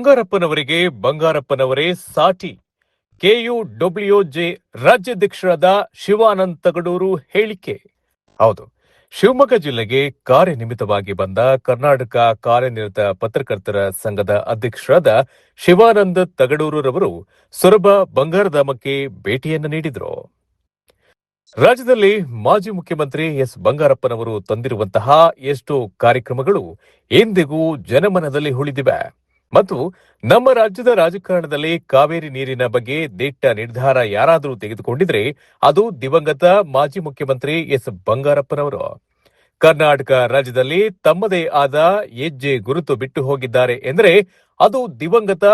ಬಂಗಾರಪ್ಪನವರಿಗೆ ಬಂಗಾರಪ್ಪನವರೇ ಸಾಟಿ. ಕೆಯುಡಬ್ಲ್ಯೂಜೆ ರಾಜ್ಯಾಧ್ಯಕ್ಷರಾದ ಶಿವಾನಂದ ತಗಡೂರು ಹೇಳಿಕೆ. ಹೌದು, ಶಿವಮೊಗ್ಗ ಜಿಲ್ಲೆಗೆ ಕಾರ್ಯನಿಮಿತ್ತವಾಗಿ ಬಂದ ಕರ್ನಾಟಕ ಕಾರ್ಯನಿರತ ಪತ್ರಕರ್ತರ ಸಂಘದ ಅಧ್ಯಕ್ಷರಾದ ಶಿವಾನಂದ ತಗಡೂರವರು ಸೊರಬ ಬಂಗಾರಧಾಮಕ್ಕೆ ಭೇಟಿಯನ್ನು ನೀಡಿದರು. ರಾಜ್ಯದಲ್ಲಿ ಮಾಜಿ ಮುಖ್ಯಮಂತ್ರಿ ಎಸ್ ಬಂಗಾರಪ್ಪನವರು ತಂದಿರುವಂತಹ ಎಷ್ಟೋ ಕಾರ್ಯಕ್ರಮಗಳು ಎಂದಿಗೂ ಜನಮನದಲ್ಲಿ ಉಳಿದಿವೆ ಮತ್ತು ನಮ್ಮ ರಾಜ್ಯದ ರಾಜಕಾರಣದಲ್ಲಿ ಕಾವೇರಿ ನೀರಿನ ಬಗ್ಗೆ ದಿಟ್ಟ ನಿರ್ಧಾರ ಯಾರಾದರೂ ತೆಗೆದುಕೊಂಡಿದ್ರೆ ಅದು ದಿವಂಗತ ಮಾಜಿ ಮುಖ್ಯಮಂತ್ರಿ ಎಸ್ ಬಂಗಾರಪ್ಪನವರು. ಕರ್ನಾಟಕ ರಾಜ್ಯದಲ್ಲಿ ತಮ್ಮದೇ ಆದ ಹೆಜ್ಜೆ ಗುರುತು ಬಿಟ್ಟು ಹೋಗಿದ್ದಾರೆ ಎಂದರೆ ಅದು ದಿವಂಗತ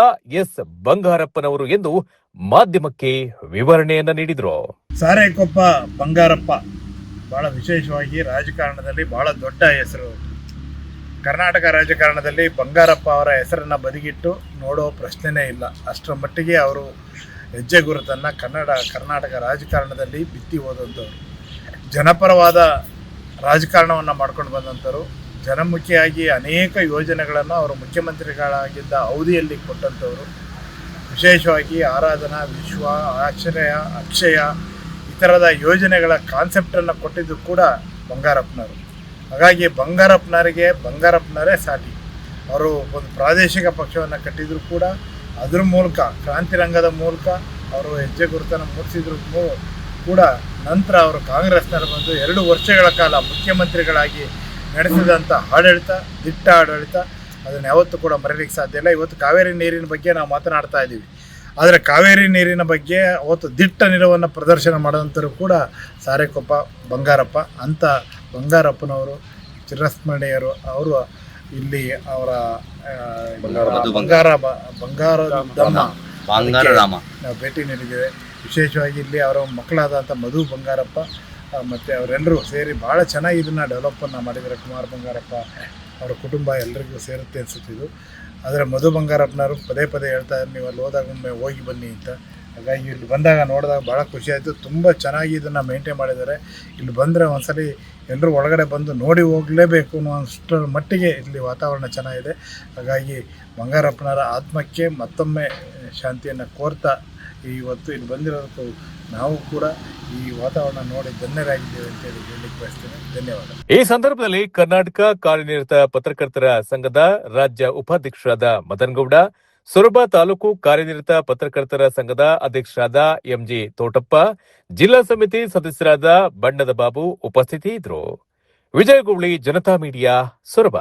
ಎಸ್ ಬಂಗಾರಪ್ಪನವರು ಎಂದು ಮಾಧ್ಯಮಕ್ಕೆ ವಿವರಣೆಯನ್ನ ನೀಡಿದರು. ಸಾರೇಕೊಪ್ಪ ಬಂಗಾರಪ್ಪ ಬಹಳ ವಿಶೇಷವಾಗಿ ರಾಜಕಾರಣದಲ್ಲಿ ಬಹಳ ದೊಡ್ಡ ಹೆಸರು. ಕರ್ನಾಟಕ ರಾಜಕಾರಣದಲ್ಲಿ ಬಂಗಾರಪ್ಪ ಅವರ ಹೆಸರನ್ನು ಬದಿಗಿಟ್ಟು ನೋಡೋ ಪ್ರಶ್ನೆನೇ ಇಲ್ಲ. ಅಷ್ಟರ ಮಟ್ಟಿಗೆ ಅವರು ಹೆಜ್ಜೆ ಗುರುತನ್ನು ಕರ್ನಾಟಕ ರಾಜಕಾರಣದಲ್ಲಿ ಬಿತ್ತಿ ಹೋದಂಥವ್ರು. ಜನಪರವಾದ ರಾಜಕಾರಣವನ್ನು ಮಾಡ್ಕೊಂಡು ಬಂದಂಥವ್ರು. ಜನಮುಖಿಯಾಗಿ ಅನೇಕ ಯೋಜನೆಗಳನ್ನು ಅವರು ಮುಖ್ಯಮಂತ್ರಿಗಳಾಗಿದ್ದ ಅವಧಿಯಲ್ಲಿ ಕೊಟ್ಟಂಥವ್ರು. ವಿಶೇಷವಾಗಿ ಆರಾಧನಾ, ವಿಶ್ವ, ಆಶ್ರಯ, ಅಕ್ಷಯ ಈ ಥರದ ಯೋಜನೆಗಳ ಕಾನ್ಸೆಪ್ಟನ್ನು ಕೊಟ್ಟಿದ್ದು ಕೂಡ ಬಂಗಾರಪ್ಪನವರು. ಹಾಗಾಗಿ ಬಂಗಾರಪ್ಪನವರೇ ಸಾಟಿ. ಅವರು ಒಂದು ಪ್ರಾದೇಶಿಕ ಪಕ್ಷವನ್ನು ಕಟ್ಟಿದ್ರು ಕೂಡ ಅದ್ರ ಮೂಲಕ ಕ್ರಾಂತಿರಂಗದ ಮೂಲಕ ಅವರು ಹೆಜ್ಜೆ ಗುರುತನ್ನು ಮೂಡಿಸಿದ್ರು ಕೂಡ ನಂತರ ಅವರು ಕಾಂಗ್ರೆಸ್ನಲ್ಲಿ ಬಂದು 2 ವರ್ಷಗಳ ಕಾಲ ಮುಖ್ಯಮಂತ್ರಿಗಳಾಗಿ ನಡೆಸಿದಂಥ ಆಡಳಿತ, ದಿಟ್ಟ ಆಡಳಿತ, ಅದನ್ನು ಯಾವತ್ತೂ ಕೂಡ ಮರೀಲಿಕ್ಕೆ ಸಾಧ್ಯ ಇಲ್ಲ. ಇವತ್ತು ಕಾವೇರಿ ನೀರಿನ ಬಗ್ಗೆ ನಾವು ಮಾತನಾಡ್ತಾ ಇದ್ದೀವಿ. ಆದರೆ ಕಾವೇರಿ ನೀರಿನ ಬಗ್ಗೆ ಅವತ್ತು ದಿಟ್ಟ ನಿಲುವನ್ನು ಪ್ರದರ್ಶನ ಮಾಡಿದಂಥರು ಕೂಡ ಸಾರೇಕೊಪ್ಪ ಬಂಗಾರಪ್ಪ. ಅಂಥ ಬಂಗಾರಪ್ಪನವರು ಚಿರಸ್ಮರಣೀಯರು. ಅವರು ಇಲ್ಲಿ ಅವರ ಬಂಗಾರಧಾಮ ನಾವು ಭೇಟಿ ನೀಡಿದ್ದೇವೆ. ವಿಶೇಷವಾಗಿ ಇಲ್ಲಿ ಅವರ ಮಕ್ಕಳಾದಂಥ ಮಧು ಬಂಗಾರಪ್ಪ ಮತ್ತು ಅವರೆಲ್ಲರೂ ಸೇರಿ ಭಾಳ ಚೆನ್ನಾಗಿ ಇದನ್ನು ಡೆವಲಪನ್ನು ಮಾಡಿದ್ದಾರೆ. ಕುಮಾರ್ ಬಂಗಾರಪ್ಪ ಅವರ ಕುಟುಂಬ ಎಲ್ಲರಿಗೂ ಸೇರುತ್ತೆ ಅನಿಸುತ್ತಿದ್ದು. ಆದರೆ ಮಧು ಬಂಗಾರಪ್ಪನವರು ಪದೇ ಹೇಳ್ತಾ ಇದ್ದಾರೆ, ನೀವು ಅಲ್ಲಿ ಹೋದಾಗ ಒಮ್ಮೆ ಹೋಗಿ ಬನ್ನಿ ಅಂತ. ಹಾಗಾಗಿ ಇಲ್ಲಿ ಬಂದಾಗ ನೋಡಿದಾಗ ಭಾಳ ಖುಷಿಯಾಯಿತು. ತುಂಬ ಚೆನ್ನಾಗಿ ಇದನ್ನು ಮೇಂಟೈನ್ ಮಾಡಿದ್ದಾರೆ. ಇಲ್ಲಿ ಬಂದರೆ ಒಂದ್ಸಲಿ ಎಲ್ಲರೂ ಒಳಗಡೆ ಬಂದು ನೋಡಿ ಹೋಗಲೇಬೇಕು ಅನ್ನೋ ಅಷ್ಟರ ಮಟ್ಟಿಗೆ ಇಲ್ಲಿ ವಾತಾವರಣ ಚೆನ್ನಾಗಿದೆ. ಹಾಗಾಗಿ ಬಂಗಾರಪ್ಪನವರ ಆತ್ಮಕ್ಕೆ ಮತ್ತೊಮ್ಮೆ ಶಾಂತಿಯನ್ನು ಕೋರ್ತಾ ಇವತ್ತು ಇಲ್ಲಿ ಬಂದಿರೋದಕ್ಕೂ ನಾವು ಕೂಡ ಈ ವಾತಾವರಣ ನೋಡಿ ಧನ್ಯರಾಗಿದ್ದೇವೆ ಅಂತೇಳಿ ಹೇಳಲಿಕ್ಕೆ ಬಯಸ್ತೇನೆ. ಧನ್ಯವಾದ. ಈ ಸಂದರ್ಭದಲ್ಲಿ ಕರ್ನಾಟಕ ಕಾರ್ಯನಿರತ ಪತ್ರಕರ್ತರ ಸಂಘದ ರಾಜ್ಯ ಉಪಾಧ್ಯಕ್ಷರಾದ ಮದನಗೌಡ, ಸೊರಬ ತಾಲೂಕು ಕಾರ್ಯನಿರತ ಪತ್ರಕರ್ತರ ಸಂಘದ ಅಧ್ಯಕ್ಷರಾದ ಎಂಜಿ ತೋಟಪ್ಪ, ಜಿಲ್ಲಾ ಸಮಿತಿ ಸದಸ್ಯರಾದ ಬಣ್ಣದ ಬಾಬು ಉಪಸ್ಥಿತಿ ಇದ್ದರು. ವಿಜಯಗೌಳಿ, ಜನತಾ ಮೀಡಿಯಾ, ಸೊರಬ.